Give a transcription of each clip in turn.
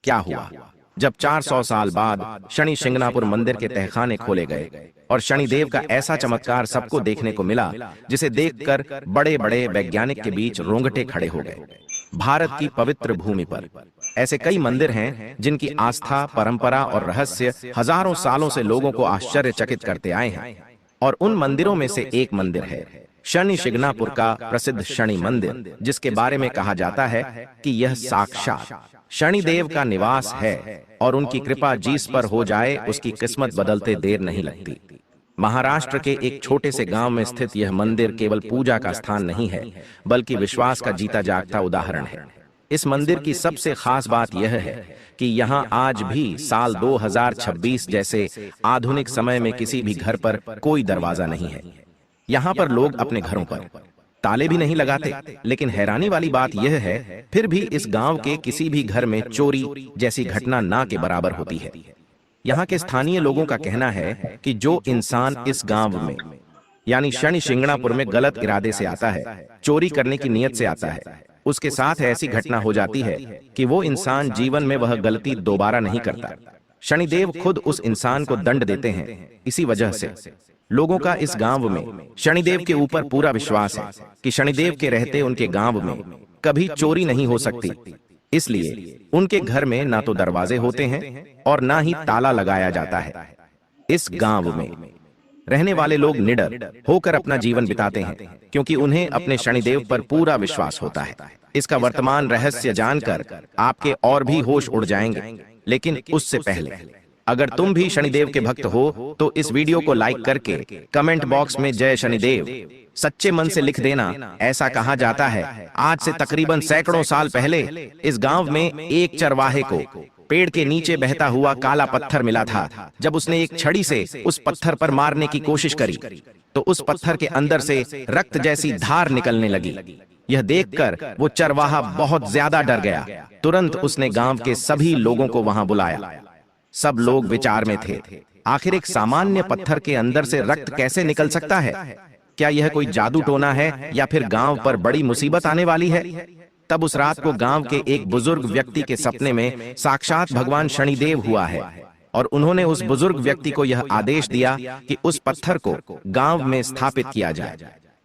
क्या हुआ? जब 400 साल बाद शनि शिंगणापुर मंदिर के तहखाने खोले गए और शनिदेव का ऐसा चमत्कार सबको देखने को मिला, जिसे देखकर बड़े बड़े वैज्ञानिक के बीच रोंगटे खड़े हो गए। भारत की पवित्र भूमि पर ऐसे कई मंदिर हैं जिनकी आस्था, परंपरा और रहस्य हजारों सालों से लोगों को आश्चर्यचकित करते आए हैं। और उन मंदिरों में से एक मंदिर है शनि शिंगणापुर का प्रसिद्ध शनि मंदिर, जिसके बारे में कहा जाता है कि यह साक्षात शनिदेव का निवास है और उनकी कृपा जिस पर हो जाए उसकी किस्मत बदलते देर नहीं लगती। महाराष्ट्र के एक छोटे से गांव में स्थित यह मंदिर केवल पूजा का स्थान नहीं है, बल्कि विश्वास का जीता जागता उदाहरण है। इस मंदिर की सबसे खास बात यह है कि यहाँ आज भी साल 2026 जैसे आधुनिक समय में किसी भी घर पर कोई दरवाजा नहीं है। यहाँ पर लोग अपने घरों पर ताले भी नहीं लगाते, लेकिन हैरानी वाली बात यह है फिर भी इस गांव के किसी भी घर में चोरी जैसी घटना ना के बराबर होती है। यहाँ के स्थानीय लोगों का कहना है कि जो इंसान इस गांव में यानी शनि शिंगणापुर में गलत इरादे से आता है, चोरी करने की नीयत से आता है, उसके साथ ऐसी घटना हो जाती है कि वो इंसान जीवन में वह गलती दोबारा नहीं करता। शनिदेव खुद उस इंसान को दंड देते हैं। इसी वजह से लोगों का इस गांव में शनिदेव के ऊपर पूरा विश्वास है कि शनिदेव के रहते उनके गांव में कभी चोरी नहीं हो सकती। इसलिए उनके घर में ना तो दरवाजे होते हैं और ना ही ताला लगाया जाता है। इस गांव में रहने वाले लोग निडर होकर अपना जीवन बिताते हैं, क्योंकि उन्हें अपने शनिदेव पर पूरा विश्वास होता है। इसका वर्तमान रहस्य जानकर आपके और भी होश उड़ जाएंगे, लेकिन उससे पहले अगर तुम भी शनिदेव के भक्त हो तो इस वीडियो को लाइक करके कमेंट बॉक्स में जय शनिदेव सच्चे मन से लिख देना। ऐसा कहा जाता है आज से तकरीबन सैकड़ों साल पहले इस गांव में एक चरवाहे को पेड़ के नीचे बहता हुआ काला पत्थर मिला था। जब उसने एक छड़ी से उस पत्थर पर मारने की कोशिश करी तो उस पत्थर के अंदर से रक्त जैसी धार निकलने लगी। यह देखकर वो चरवाहा बहुत ज्यादा डर गया। तुरंत उसने गांव के सभी लोगों को वहां बुलाया। सब लोग विचार में थे, आखिर एक सामान्य पत्थर के अंदर से रक्त कैसे निकल सकता है? क्या यह कोई जादू टोना है या फिर गांव पर बड़ी मुसीबत आने वाली है? तब उस रात को गांव के एक बुजुर्ग व्यक्ति के सपने में साक्षात भगवान शनिदेव हुआ है और उन्होंने उस बुजुर्ग व्यक्ति को यह आदेश दिया कि उस पत्थर को गांव में स्थापित किया जाए।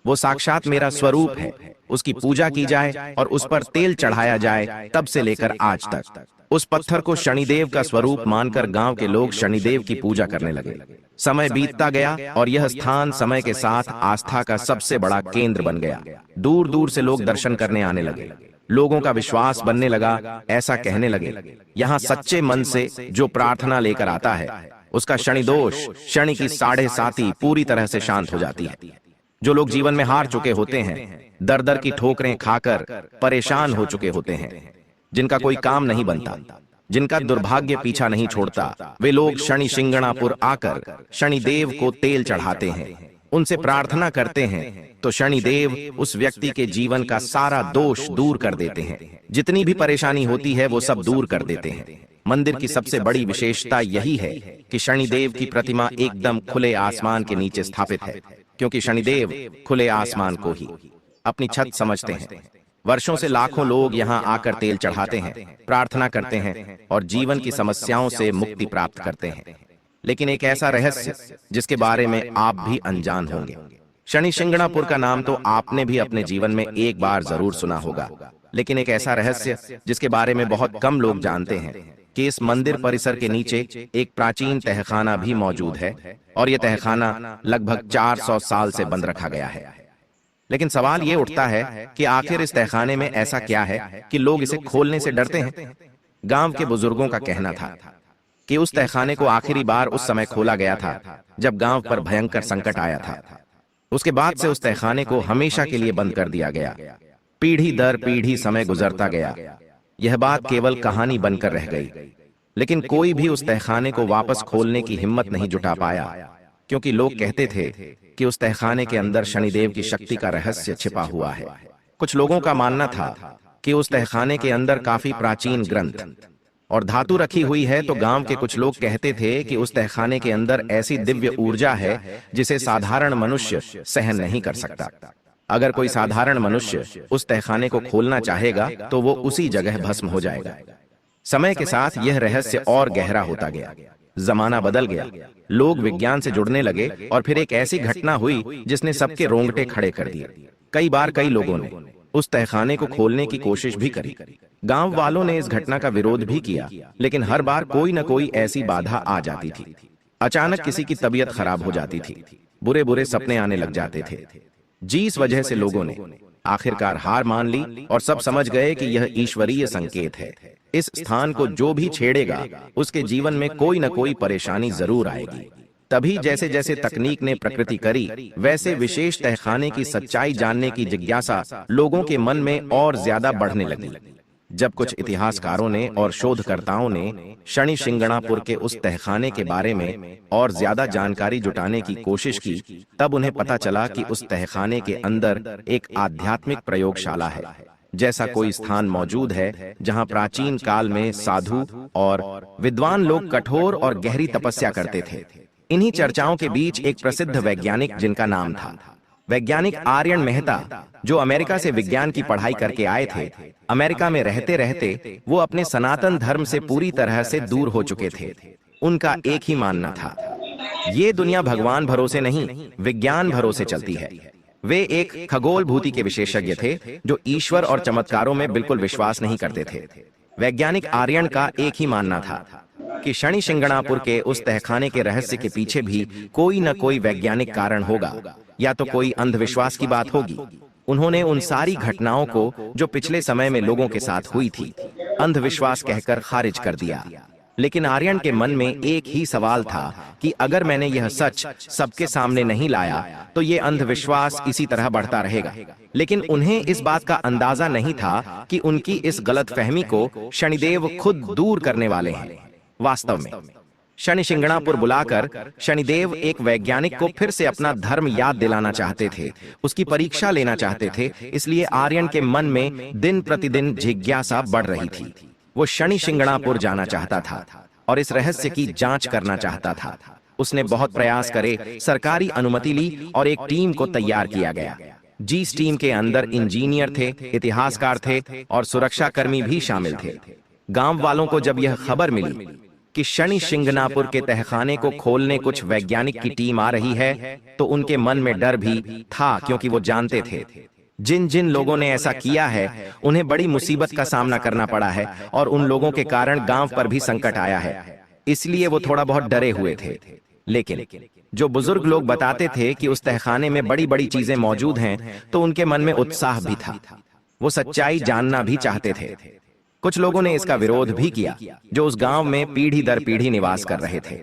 वो साक्षात मेरा स्वरूप है, उसकी पूजा की जाए और उस पर तेल चढ़ाया जाए। तब से लेकर आज तक उस पत्थर को शनिदेव का स्वरूप मानकर गांव के लोग शनिदेव की पूजा करने लगे। समय बीतता गया और यह स्थान समय के साथ आस्था का सबसे बड़ा केंद्र बन गया। दूर दूर से लोग दर्शन करने आने लगे। लोगों का विश्वास बनने लगा। ऐसा कहने लगे, यहाँ सच्चे मन से जो प्रार्थना लेकर आता है उसका शनि दोष, शनि की 7.5 पूरी तरह से शांत हो जाती है। जो लोग जीवन में हार चुके होते हैं, दर दर की ठोकरें खाकर परेशान हो चुके होते हैं, जिनका कोई काम नहीं बनता, जिनका दुर्भाग्य पीछा नहीं छोड़ता, वे लोग शनि शिंगणापुर आकर शनिदेव को तेल चढ़ाते हैं, उनसे प्रार्थना करते हैं तो शनिदेव उस व्यक्ति के जीवन का सारा दोष दूर कर देते हैं। जितनी भी परेशानी होती है वो सब दूर कर देते हैं। मंदिर की सबसे बड़ी विशेषता यही है कि शनिदेव की प्रतिमा एकदम खुले आसमान के नीचे स्थापित है, क्योंकि शनिदेव खुले आसमान को ही अपनी छत समझते हैं। वर्षों से लाखों लोग यहाँ आकर तेल चढ़ाते हैं, प्रार्थना करते हैं और जीवन की समस्याओं से मुक्ति प्राप्त करते हैं। लेकिन एक ऐसा रहस्य जिसके बारे में आप भी अनजान होंगे। शनि शिंगणापुर का नाम तो आपने भी अपने जीवन में एक बार जरूर सुना होगा, लेकिन एक ऐसा रहस्य जिसके बारे में बहुत कम लोग जानते हैं कि इस मंदिर परिसर के नीचे एक प्राचीन तहखाना भी मौजूद है और यह तहखाना लगभग 400 साल से बंद रखा गया है। लेकिन सवाल ये उठता है कि आखिर इस तहखाने में ऐसा क्या है कि लोग इसे खोलने से डरते हैं? गांव के बुजुर्गों का कहना था कि उस तहखाने को आखिरी बार उस समय खोला गया था जब गांव पर भयंकर संकट आया था। उसके बाद से उस तहखाने को हमेशा के लिए बंद कर दिया गया। पीढ़ी दर पीढ़ी समय गुजरता गया, यह बात केवल कहानी बनकर रह गई। लेकिन कोई भी उस तहखाने को वापस खोलने की हिम्मत नहीं जुटा पाया, क्योंकि लोग कहते थे कि उस तहखाने के अंदर शनिदेव की शक्ति का रहस्य छिपा हुआ है। कुछ लोगों का मानना था कि उस तहखाने के अंदर काफी प्राचीन ग्रंथ और धातु रखी हुई है, तो गांव के कुछ लोग कहते थे कि उस तहखाने के अंदर ऐसी दिव्य ऊर्जा है जिसे साधारण मनुष्य सहन नहीं कर सकता। अगर कोई साधारण मनुष्य उस तहखाने को खोलना चाहेगा तो वो उसी जगह भस्म हो जाएगा। समय के साथ यह रहस्य और गहरा होता गया। जमाना बदल गया, लोग विज्ञान से जुड़ने लगे और फिर एक ऐसी घटना हुई जिसने सबके रोंगटे खड़े कर दिए। कई बार कई लोगों ने उस तहखाने को खोलने की कोशिश भी करी। गांव वालों ने इस घटना का विरोध भी किया, लेकिन हर बार कोई न कोई ऐसी बाधा आ जाती थी। अचानक किसी की तबीयत खराब हो जाती थी, बुरे बुरे सपने आने लग जाते थे। जिस वजह से लोगों ने आखिरकार हार मान ली और सब समझ गए कि यह ईश्वरीय संकेत है। इस स्थान को जो भी छेड़ेगा उसके जीवन में कोई न कोई परेशानी जरूर आएगी। तभी जैसे जैसे तकनीक ने प्रकृति करी, वैसे विशेष तहखाने की सच्चाई जानने की जिज्ञासा लोगों के मन में और ज्यादा बढ़ने लगी। जब कुछ इतिहासकारों ने और शोधकर्ताओं ने शनि शिंगणापुर के उस तहखाने के बारे में और ज्यादा जानकारी जुटाने की कोशिश की, तब उन्हें पता चला कि उस तहखाने के अंदर एक आध्यात्मिक प्रयोगशाला है। जैसा कोई स्थान मौजूद है जहां प्राचीन काल में साधु और विद्वान लोग कठोर और गहरी तपस्या करते थे। इन्हीं चर्चाओं के बीच एक प्रसिद्ध वैज्ञानिक जिनका नाम था वैज्ञानिक आर्यन मेहता, जो अमेरिका से विज्ञान की पढ़ाई करके आए थे, अमेरिका में रहते रहते वो अपने सनातन धर्म से पूरी तरह से दूर हो चुके थे। उनका एक ही मानना था, ये दुनिया भगवान भरोसे नहीं, विज्ञान भरोसे चलती है। वे एक खगोल भूति के विशेषज्ञ थे जो ईश्वर और चमत्कारों में बिल्कुल विश्वास नहीं करते थे। वैज्ञानिक आर्यन का एक ही मानना था कि शनि शिंगणापुर के उस तहखाने के रहस्य के पीछे भी कोई न कोई वैज्ञानिक कारण होगा, या तो कोई अंधविश्वास की बात होगी। उन्होंने उन सारी घटनाओं को जो पिछले समय में लोगों के साथ हुई थी अंधविश्वास कहकर खारिज कर दिया। लेकिन आर्यन के मन में एक ही सवाल था कि अगर मैंने यह सच सबके सामने नहीं लाया तो ये अंधविश्वास इसी तरह बढ़ता रहेगा। लेकिन उन्हें इस बात का अंदाजा नहीं था कि उनकी इस गलतफहमी को शनिदेव खुद दूर करने वाले हैं। वास्तव में शनि शिंगणापुर बुलाकर शनिदेव एक वैज्ञानिक को फिर से अपना धर्म याद दिलाना चाहते थे, उसकी परीक्षा लेना चाहते थे। इसलिए आर्यन के मन में दिन प्रतिदिन जिज्ञासा बढ़ रही थी। वो शनि शिंगणापुर जाना चाहता था और इस रहस्य की जांच करना चाहता था। उसने बहुत प्रयास करे, सरकारी अनुमति ली और एक टीम को तैयार किया गया। जिस टीम के अंदर इंजीनियर थे, इतिहासकार थे और सुरक्षाकर्मी भी शामिल थे। गांव वालों को जब यह खबर मिली कि शनि शिंगणापुर के तहखाने को खोलने कुछ वैज्ञानिक की टीम आ रही है, तो उनके मन में डर भी था, क्योंकि वो जानते थे जिन जिन लोगों ने ऐसा किया है उन्हें बड़ी मुसीबत का सामना करना पड़ा है और उन लोगों के कारण गांव पर भी संकट आया है। इसलिए वो थोड़ा बहुत डरे हुए थे। लेकिन जो बुजुर्ग लोग बताते थे कि उस तहखाने में बड़ी बड़ी चीजें मौजूद हैं, तो उनके मन में उत्साह भी था। वो सच्चाई जानना भी चाहते थे। कुछ लोगों ने इसका विरोध भी किया, जो उस गांव में पीढ़ी दर पीढ़ी निवास कर रहे थे,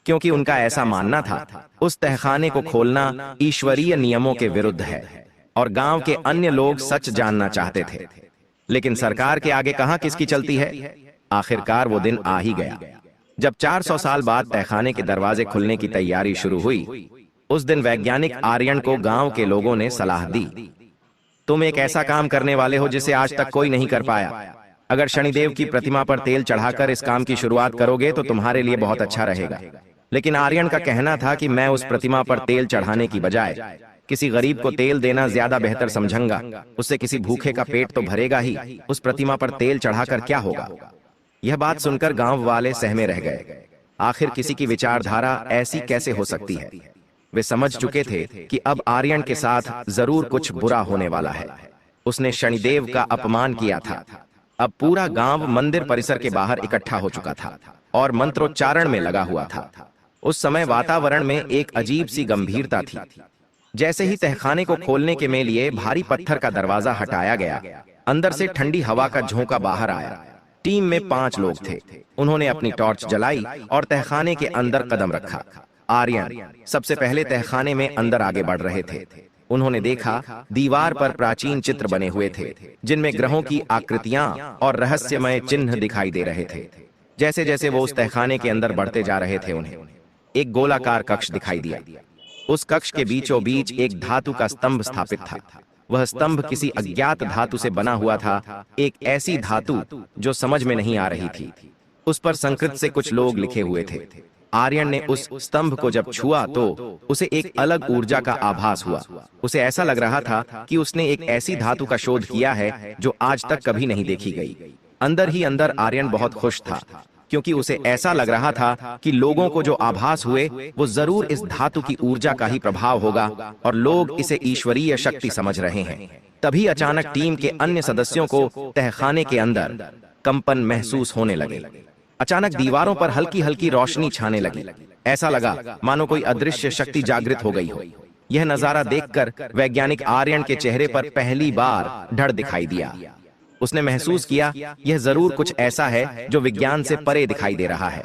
क्योंकि उनका ऐसा मानना था उस तहखाने को खोलना ईश्वरीय नियमों के विरुद्ध है और गांव के अन्य लोग सच जानना चाहते थे। लेकिन सरकार के आगे कहां किसकी चलती है। आखिरकार वो दिन आ ही गया जब 400 साल बाद तहखाने के दरवाजे खुलने की तैयारी शुरू हुई। उस दिन वैज्ञानिक आर्यन को गांव के लोगों ने सलाह दी, तुम एक ऐसा काम करने वाले हो जिसे आज तक कोई नहीं कर पाया। अगर शनिदेव की प्रतिमा पर तेल चढ़ाकर इस काम की शुरुआत करोगे तो तुम्हारे लिए बहुत अच्छा रहेगा। लेकिन आर्यन का कहना था कि मैं उस प्रतिमा पर तेल चढ़ाने की बजाय किसी गरीब को तेल देना ज्यादा बेहतर समझूंगा। उससे किसी भूखे का पेट तो भरेगा ही, उस प्रतिमा पर तेल चढ़ाकर क्या होगा। यह बात सुनकर गांव वाले सहमे रह गए। आखिर किसी की विचारधारा ऐसी कैसे हो सकती है। वे समझ चुके थे कि अब आर्यन के साथ जरूर कुछ बुरा होने वाला है। उसने शनिदेव का अपमान किया था। अब पूरा गांव मंदिर परिसर के बाहर इकट्ठा हो चुका था और मंत्रोच्चारण में लगा हुआ था। उस समय वातावरण में एक अजीब सी गंभीरता थी। जैसे ही तहखाने को खोलने के में लिए भारी पत्थर का दरवाजा हटाया गया, अंदर से ठंडी हवा का झोंका बाहर आया। टीम में 5 लोग थे। उन्होंने अपनी टॉर्च जलाई और तहखाने के अंदर कदम रखा। आर्यन सबसे पहले तहखाने में अंदर आगे बढ़ रहे थे। उन्होंने देखा दीवार पर प्राचीन चित्र बने हुए थे, जिनमें ग्रहों की आकृतियां और रहस्यमय चिन्ह दिखाई दे रहे थे। जैसे जैसे वो उस तहखाने के अंदर बढ़ते जा रहे थे, उन्हें एक गोलाकार कक्ष दिखाई दिया। उस कक्ष के बीचों बीच एक धातु का स्तंभ स्थापित था। वह स्तंभ किसी अज्ञात धातु से बना हुआ था, एक ऐसी धातु जो समझ में नहीं आ रही थी। उस पर संस्कृत से कुछ लोग लिखे हुए थे। आर्यन ने उस स्तंभ को जब छुआ तो उसे एक अलग ऊर्जा का आभास हुआ। उसे ऐसा लग रहा था कि उसने एक ऐसी धातु का शोध किया है जो आज तक कभी नहीं देखी गई। अंदर ही अंदर आर्यन बहुत खुश था, क्योंकि उसे ऐसा लग रहा था कि लोगों को जो आभास हुए वो जरूर इस धातु की ऊर्जा का ही प्रभाव होगा और लोग इसे ईश्वरीय शक्ति समझ रहे हैं। तभी अचानक टीम के अन्य सदस्यों को तहखाने के अंदर कंपन महसूस होने लगे। अचानक दीवारों पर हल्की हल्की रोशनी छाने लगी। ऐसा लगा मानो कोई अदृश्य शक्ति जागृत हो गई हो। यह नजारा देखकर वैज्ञानिक आर्यन के चेहरे पर पहली बार डर दिखाई दिया। उसने महसूस किया यह जरूर कुछ ऐसा है जो विज्ञान से परे दिखाई दे रहा है।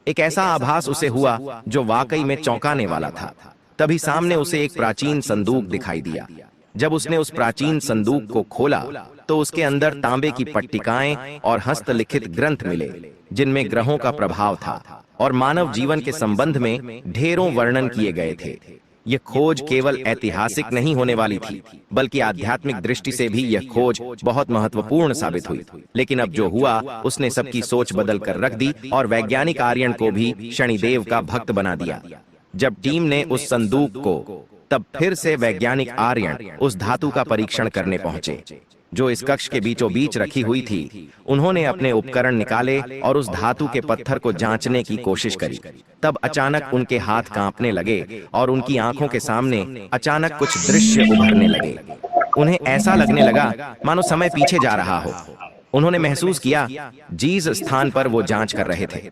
एक ऐसा आभास उसे हुआ जो वाकई में चौंकाने वाला था। तभी सामने उसे एक प्राचीन संदूक दिखाई दिया। जब उसने उस प्राचीन संदूक को खोला तो उसके अंदर तांबे की पट्टिकाएं और हस्तलिखित ग्रंथ मिले, जिनमें ग्रहों का प्रभाव था और मानव जीवन के संबंध में ढेरों वर्णन किए गए थे। यह खोज केवल ऐतिहासिक नहीं होने वाली थी, बल्कि आध्यात्मिक दृष्टि से भी यह खोज बहुत महत्वपूर्ण साबित हुई। लेकिन अब जो हुआ उसने सबकी सोच बदल कर रख दी और वैज्ञानिक आर्यन को भी शनिदेव का भक्त बना दिया। जब टीम ने उस संदूक को तब फिर से वैज्ञानिक आर्यन उस धातु का परीक्षण करने पहुंचे जो इस कक्ष के बीचों बीच रखी हुई थी। उन्होंने अपने उपकरण निकाले और उस धातु के पत्थर को जांचने की कोशिश करी। तब अचानक उनके हाथ कांपने लगे और उनकी आंखों के सामने अचानक कुछ दृश्य उभरने लगे। उन्हें ऐसा लगने लगा मानो समय पीछे जा रहा हो। उन्होंने महसूस किया जिस स्थान पर वो जांच कर रहे थे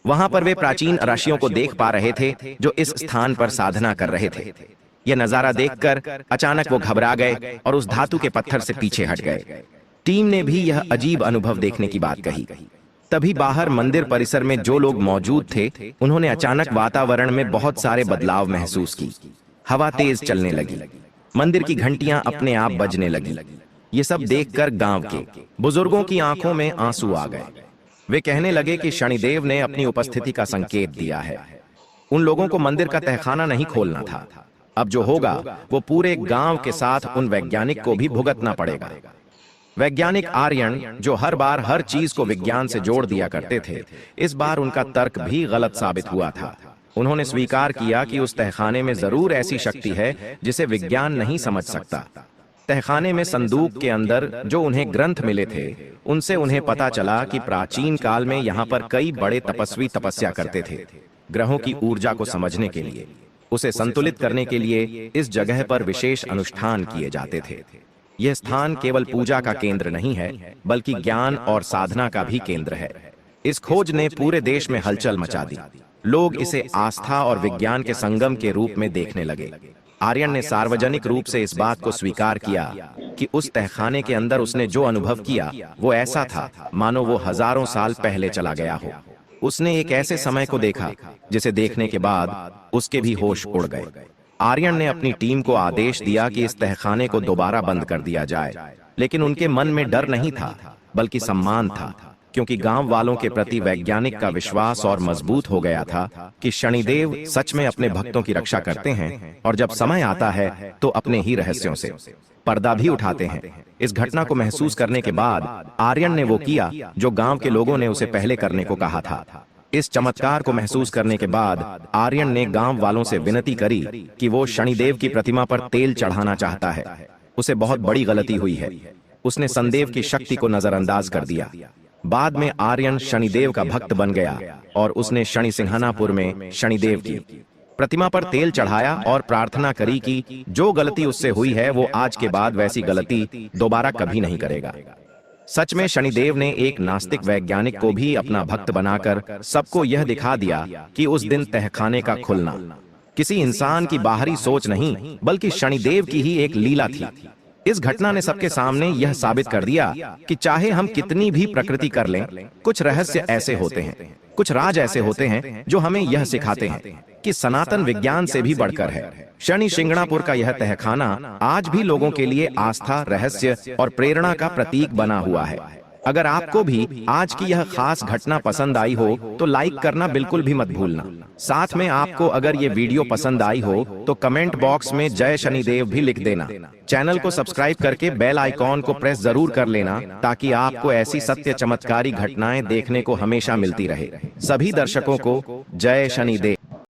वहां पर वे प्राचीन राशियों को देख पा रहे थे जो इस स्थान पर साधना कर रहे थे। यह नजारा देखकर अचानक वो घबरा गए और उस धातु के पत्थर से पीछे हट गए। टीम ने भी यह अजीब अनुभव देखने की बात कही। तभी बाहर मंदिर परिसर में जो लोग मौजूद थे उन्होंने अचानक वातावरण में बहुत सारे बदलाव महसूस की। हवा तेज चलने लगी, मंदिर की घंटियां अपने आप बजने लगी। ये सब देखकर गांव के बुजुर्गों की आंखों में आंसू आ गए। वे कहने लगे कि शनिदेव ने अपनी उपस्थिति का संकेत दिया है। उन लोगों को मंदिर का तहखाना नहीं खोलना था। अब जो होगा वो पूरे गांव के साथ उन वैज्ञानिक को भी भुगतना पड़ेगा। वैज्ञानिक आर्यन जो हर बार हर चीज को विज्ञान से जोड़ दिया करते थे, इस बार उनका तर्क भी गलत साबित हुआ था। उन्होंने स्वीकार किया कि उस तहखाने में जरूर ऐसी शक्ति है जिसे विज्ञान नहीं समझ सकता। तहखाने में संदूक के अंदर जो उन्हें ग्रंथ मिले थे उनसे उन्हें पता चला कि प्राचीन काल में यहाँ पर कई बड़े तपस्वी तपस्या करते थे। ग्रहों की ऊर्जा को समझने के लिए, उसे संतुलित करने के लिए इस जगह पर विशेष अनुष्ठान किए जाते थे। यह स्थान केवल पूजा का केंद्र नहीं है, बल्कि ज्ञान और साधना का भी केंद्र है। इस खोज ने पूरे देश में हलचल मचा दी। लोग इसे आस्था और विज्ञान के संगम के रूप में देखने लगे। आर्यन ने सार्वजनिक रूप से इस बात को स्वीकार किया कि उस तहखाने के अंदर उसने जो अनुभव किया वो ऐसा था मानो वो हजारों साल पहले चला गया हो। उसने एक ऐसे समय को देखा जिसे देखने के बाद उसके भी होश उड़ गए। आर्यन ने अपनी टीम को आदेश दिया कि इस तहखाने को दोबारा बंद कर दिया जाए, लेकिन उनके मन में डर नहीं था बल्कि सम्मान था, क्योंकि गांव वालों के प्रति वैज्ञानिक का विश्वास और मजबूत हो गया था कि शनिदेव सच में अपने भक्तों की रक्षा करते हैं और जब समय आता है तो अपने ही रहस्यों से पर्दा भी उठाते हैं। इस घटना को महसूस करने के बाद आर्यन ने वो किया जो गांव के लोगों ने उसे पहले करने को कहा था। इस चमत्कार को महसूस करने के बाद आर्यन ने गांव वालों से विनती करी कि वो शनिदेव की प्रतिमा पर तेल चढ़ाना चाहता है। उसे बहुत बड़ी गलती हुई है। उसने शनिदेव की शक्ति को नजरअंदाज कर दिया। बाद में आर्यन शनिदेव का भक्त बन गया और उसने शनि सिंघानापुर में शनिदेव की प्रतिमा पर तेल चढ़ाया और प्रार्थना करी कि जो गलती उससे हुई है वो आज के बाद वैसी गलती दोबारा कभी नहीं करेगा। सच में शनिदेव ने एक नास्तिक वैज्ञानिक को भी अपना भक्त बनाकर सबको यह दिखा दिया कि उस दिन तहखाने का खुलना किसी इंसान की बाहरी सोच नहीं बल्कि शनिदेव की ही एक लीला थी। इस घटना ने सबके सामने यह साबित कर दिया कि चाहे हम कितनी भी प्रकृति कर लें, कुछ रहस्य ऐसे होते हैं, कुछ राज ऐसे होते हैं जो हमें यह सिखाते हैं कि सनातन विज्ञान से भी बढ़कर है। शनि शिंगणापुर का यह तहखाना आज भी लोगों के लिए आस्था, रहस्य और प्रेरणा का प्रतीक बना हुआ है। अगर आपको भी आज की यह खास घटना पसंद आई हो तो लाइक करना बिल्कुल भी मत भूलना। साथ में आपको अगर ये वीडियो पसंद आई हो तो कमेंट बॉक्स में जय शनिदेव भी लिख देना। चैनल को सब्सक्राइब करके बेल आइकॉन को प्रेस जरूर कर लेना ताकि आपको ऐसी सत्य चमत्कारी घटनाएं देखने को हमेशा मिलती रहे। सभी दर्शकों को जय शनिदेव।